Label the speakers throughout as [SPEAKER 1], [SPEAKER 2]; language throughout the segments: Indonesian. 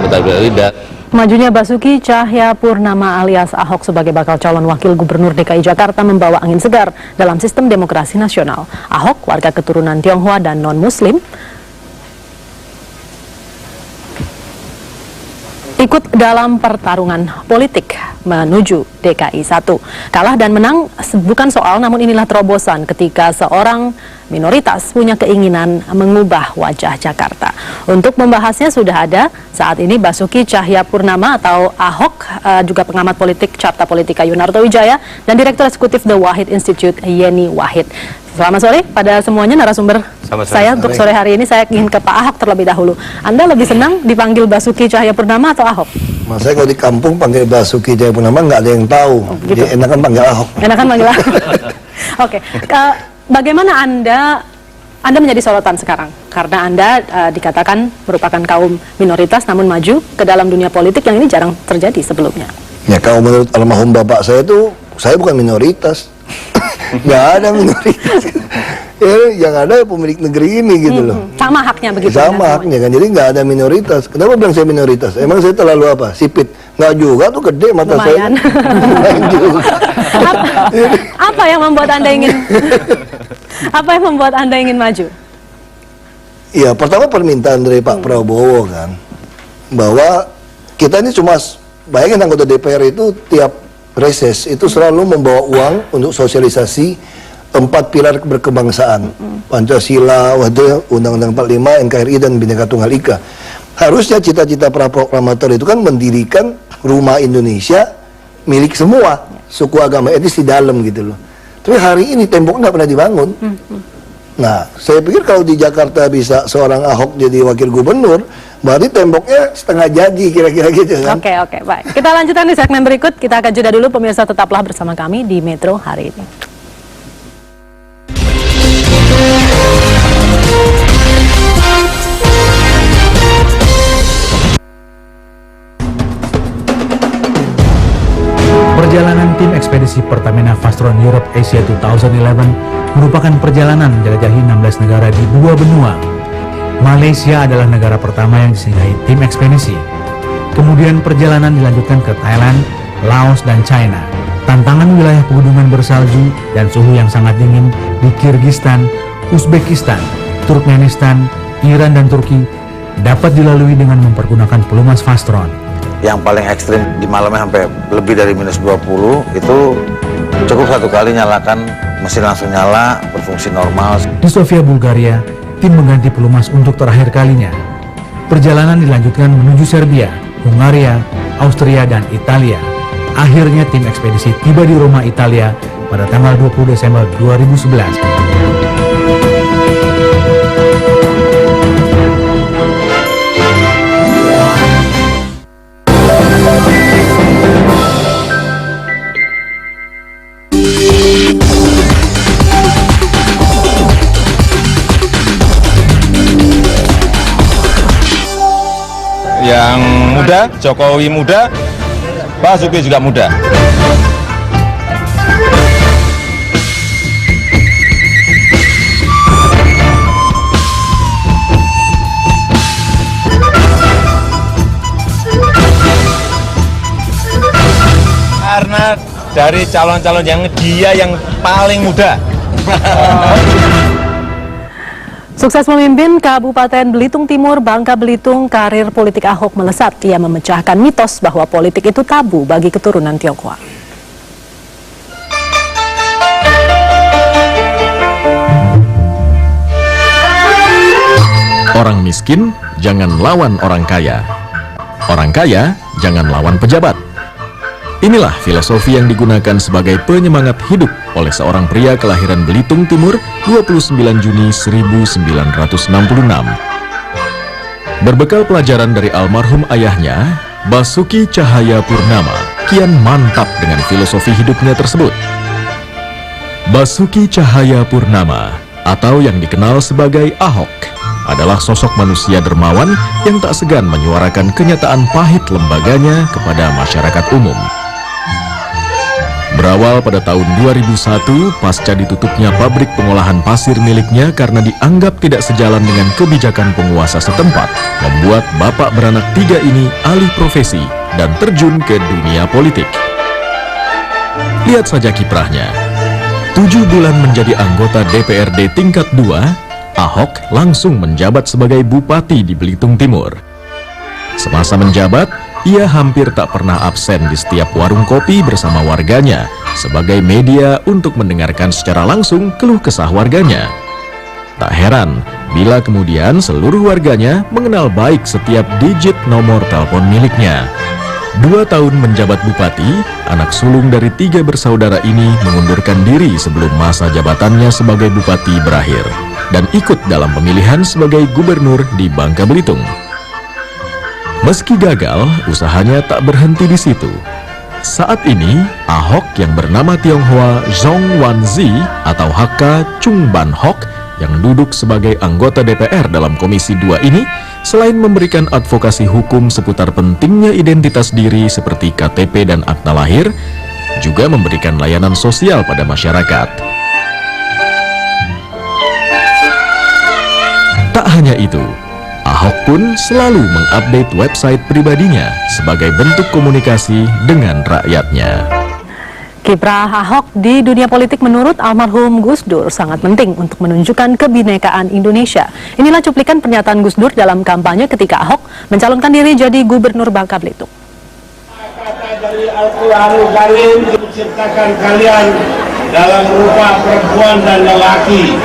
[SPEAKER 1] kita tidak.
[SPEAKER 2] Majunya Basuki Cahayapurnama alias Ahok sebagai bakal calon wakil gubernur DKI Jakarta membawa angin segar dalam sistem demokrasi nasional. Ahok, warga keturunan Tionghoa dan non-Muslim, ikut dalam pertarungan politik menuju DKI 1. Kalah dan menang bukan soal, namun inilah terobosan ketika seorang minoritas punya keinginan mengubah wajah Jakarta. Untuk membahasnya sudah ada saat ini Basuki Cahayapurnama atau Ahok, juga pengamat politik Carta Politika Yunarto Wijaya, dan Direktur Eksekutif The Wahid Institute Yeni Wahid. Selamat sore pada semuanya narasumber saya untuk sore hari ini. Saya ingin ke Pak Ahok terlebih dahulu. Anda lebih senang dipanggil Basuki Cahayapurnama atau Ahok?
[SPEAKER 3] Mas, saya kalau di kampung panggil Basuki Cahayapurnama nggak ada yang tahu.
[SPEAKER 2] Gitu.
[SPEAKER 3] Jadi enakan panggil Ahok.
[SPEAKER 2] Enakan panggil Ahok. Oke. Bagaimana Anda menjadi sorotan sekarang? Karena Anda dikatakan merupakan kaum minoritas namun maju ke dalam dunia politik yang ini jarang terjadi sebelumnya. Ya,
[SPEAKER 3] kalau menurut almarhum bapak saya itu, saya bukan minoritas. Nggak ada minoritas. Ya, yang ada pemilik negeri ini gitu loh.
[SPEAKER 2] Sama haknya begitu.
[SPEAKER 3] Sama haknya kan, jadi nggak ada minoritas. Kenapa bilang saya minoritas? Emang saya terlalu apa? Sipit? Nggak juga, tuh gede mata
[SPEAKER 2] lumayan.
[SPEAKER 3] Saya.
[SPEAKER 2] Apa yang membuat Anda ingin? Apa yang membuat Anda ingin maju?
[SPEAKER 3] Ya, pertama permintaan dari Pak Prabowo kan, bahwa kita ini cuma, bayangin anggota DPR itu tiap reses itu selalu membawa uang untuk sosialisasi 4 pilar berkebangsaan, Pancasila, Undang-Undang 45, NKRI, dan Bhinneka Tunggal Ika. Harusnya cita-cita para proklamator itu kan mendirikan rumah Indonesia milik semua suku agama etnis di dalam gitu loh. Tapi hari ini tembok nggak pernah dibangun. Nah, saya pikir kalau di Jakarta bisa seorang Ahok jadi wakil gubernur, berarti temboknya setengah jadi kira-kira gitu kan.
[SPEAKER 2] Oke, baik. Kita lanjutkan di segmen berikut. Kita akan jeda dulu, pemirsa, tetaplah bersama kami di Metro hari ini.
[SPEAKER 4] Perjalanan tim ekspedisi Pertamina Fastron Europe Asia 2011 merupakan perjalanan menjelajahi 16 negara di 2 benua. Malaysia adalah negara pertama yang disinggahi tim ekspedisi. Kemudian perjalanan dilanjutkan ke Thailand, Laos, dan China. Tantangan wilayah pegunungan bersalju dan suhu yang sangat dingin di Kyrgyzstan, Uzbekistan, Turkmenistan, Iran, dan Turki dapat dilalui dengan mempergunakan pelumas Fastron.
[SPEAKER 5] Yang paling ekstrim di malamnya sampai lebih dari minus 20, itu cukup satu kali nyalakan, mesin langsung nyala, berfungsi normal.
[SPEAKER 4] Di Sofia, Bulgaria, tim mengganti pelumas untuk terakhir kalinya. Perjalanan dilanjutkan menuju Serbia, Hungaria, Austria, dan Italia. Akhirnya tim ekspedisi tiba di Roma, Italia pada tanggal 20 Desember 2011.
[SPEAKER 1] Yang muda, Jokowi muda, Basuki juga muda. Karena dari calon-calon yang dia yang paling muda.
[SPEAKER 2] Sukses memimpin Kabupaten Belitung Timur, Bangka Belitung, karir politik Ahok melesat. Ia memecahkan mitos bahwa politik itu tabu bagi keturunan Tionghoa.
[SPEAKER 6] Orang miskin jangan lawan orang kaya. Orang kaya jangan lawan pejabat. Inilah filosofi yang digunakan sebagai penyemangat hidup oleh seorang pria kelahiran Belitung Timur 29 Juni 1966. Berbekal pelajaran dari almarhum ayahnya, Basuki Cahayapurnama kian mantap dengan filosofi hidupnya tersebut. Basuki Cahayapurnama atau yang dikenal sebagai Ahok adalah sosok manusia dermawan yang tak segan menyuarakan kenyataan pahit lembaganya kepada masyarakat umum. Berawal pada tahun 2001 pasca ditutupnya pabrik pengolahan pasir miliknya karena dianggap tidak sejalan dengan kebijakan penguasa setempat, membuat bapak beranak 3 ini alih profesi dan terjun ke dunia politik. Lihat saja kiprahnya. 7 bulan menjadi anggota DPRD tingkat 2, Ahok langsung menjabat sebagai bupati di Belitung Timur. Semasa menjabat, ia hampir tak pernah absen di setiap warung kopi bersama warganya sebagai media untuk mendengarkan secara langsung keluh kesah warganya. Tak heran bila kemudian seluruh warganya mengenal baik setiap digit nomor telepon miliknya. 2 tahun menjabat bupati, anak sulung dari 3 bersaudara ini mengundurkan diri sebelum masa jabatannya sebagai bupati berakhir dan ikut dalam pemilihan sebagai gubernur di Bangka Belitung. Meski gagal, usahanya tak berhenti di situ. Saat ini, Ahok yang bernama Tionghoa Zhong Wanzi atau HK Chung Ban Hok yang duduk sebagai anggota DPR dalam Komisi 2 ini, selain memberikan advokasi hukum seputar pentingnya identitas diri seperti KTP dan akta lahir, juga memberikan layanan sosial pada masyarakat. Tak hanya itu, Ahok pun selalu mengupdate website pribadinya sebagai bentuk komunikasi dengan rakyatnya.
[SPEAKER 2] Kiprah Ahok di dunia politik menurut almarhum Gus Dur sangat penting untuk menunjukkan kebinekaan Indonesia. Inilah cuplikan pernyataan Gus Dur dalam kampanye ketika Ahok mencalonkan diri jadi gubernur Bangka Belitung.
[SPEAKER 7] Kata dari Al-Quranul Karim menciptakan kalian dalam rupa perempuan dan lelaki.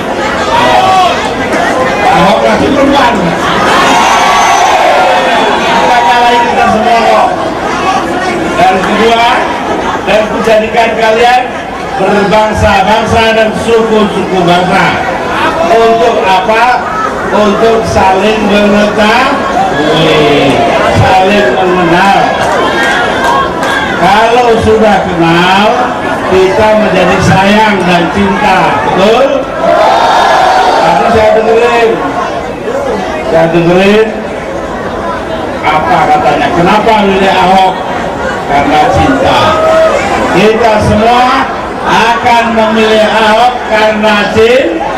[SPEAKER 7] Ahok laki perempuan. Kita kalahin kita semua kok. Dan kedua, dan kujadikan kalian berbangsa-bangsa dan suku-suku bangsa. Untuk apa? Untuk saling mengetahui, saling mengenal. Kalau sudah kenal, kita menjadi sayang dan cinta. Betul? Tadi saya dengerin apa katanya, kenapa milih Ahok? Karena cinta. Kita semua akan memilih Ahok karena cinta.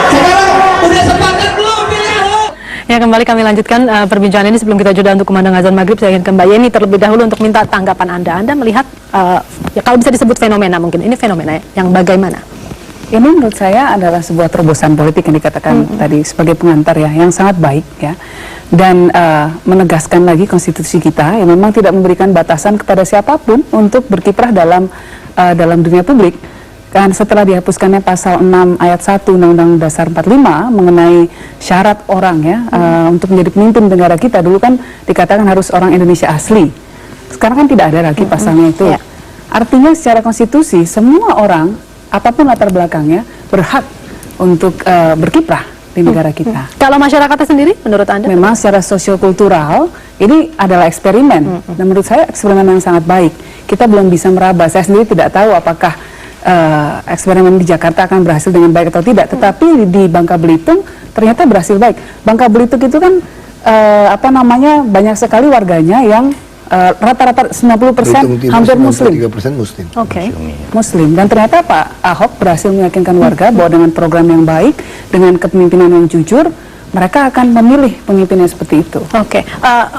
[SPEAKER 8] Sekarang udah sepakat belum pilih Ahok?
[SPEAKER 2] Ya, kembali kami lanjutkan perbincangan ini. Sebelum kita jeda untuk kumandang azan maghrib, saya ingin ke Mbak Yeni terlebih dahulu untuk minta tanggapan Anda. Anda melihat, ya kalau bisa disebut fenomena mungkin, ini fenomena yang bagaimana?
[SPEAKER 8] Ini menurut saya adalah sebuah terobosan politik yang dikatakan tadi sebagai pengantar ya, yang sangat baik ya, dan menegaskan lagi konstitusi kita yang memang tidak memberikan batasan kepada siapapun untuk berkiprah dalam dunia publik. Kan setelah dihapuskannya pasal 6 ayat 1 Undang-Undang Dasar 45 mengenai syarat orang ya untuk menjadi pemimpin negara kita, dulu kan dikatakan harus orang Indonesia asli. Sekarang kan tidak ada lagi pasalnya itu. Artinya secara konstitusi semua orang apapun latar belakangnya berhak untuk berkiprah di negara kita.
[SPEAKER 2] Kalau masyarakatnya sendiri, menurut Anda?
[SPEAKER 8] Memang secara sosio-kultural ini adalah eksperimen. Dan menurut saya eksperimen yang sangat baik. Kita belum bisa meraba. Saya sendiri tidak tahu apakah eksperimen di Jakarta akan berhasil dengan baik atau tidak. Tetapi di Bangka Belitung ternyata berhasil baik. Bangka Belitung itu kan banyak sekali warganya yang rata-rata 90% hampir Muslim.
[SPEAKER 3] 3% Muslim.
[SPEAKER 2] Oke.
[SPEAKER 8] Muslim. Dan ternyata Pak Ahok berhasil meyakinkan warga bahwa dengan program yang baik, dengan kepemimpinan yang jujur, mereka akan memilih pemimpin yang seperti itu.
[SPEAKER 2] Oke.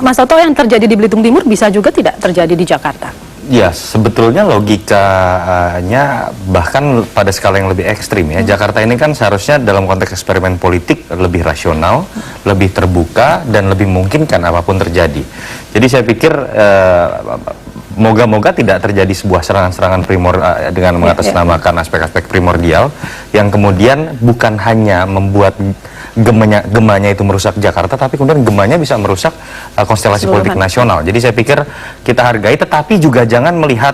[SPEAKER 2] Mas Toto, yang terjadi di Belitung Timur bisa juga tidak terjadi di Jakarta?
[SPEAKER 9] Ya, sebetulnya logikanya bahkan pada skala yang lebih ekstrim ya. Jakarta ini kan seharusnya dalam konteks eksperimen politik lebih rasional, lebih terbuka, dan lebih memungkinkan apapun terjadi. Jadi saya pikir moga-moga tidak terjadi sebuah serangan-serangan dengan mengatasnamakan aspek-aspek primordial yang kemudian bukan hanya membuat gemanya itu merusak Jakarta, tapi kemudian gemanya bisa merusak konstelasi politik nasional. Jadi saya pikir kita hargai, tetapi juga jangan melihat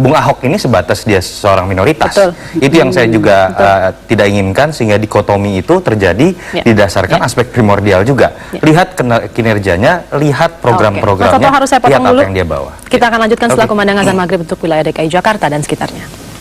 [SPEAKER 9] Bung Ahok ini sebatas dia seorang minoritas.
[SPEAKER 2] Betul.
[SPEAKER 9] Itu yang saya juga tidak inginkan, sehingga dikotomi itu terjadi didasarkan aspek primordial juga. Lihat kinerjanya, lihat program-programnya,
[SPEAKER 2] harus saya
[SPEAKER 9] lihat
[SPEAKER 2] potong
[SPEAKER 9] apa
[SPEAKER 2] dulu.
[SPEAKER 9] yang dia bawa.
[SPEAKER 2] Kita akan lanjutkan setelah kumandang azan maghrib untuk wilayah DKI Jakarta dan sekitarnya.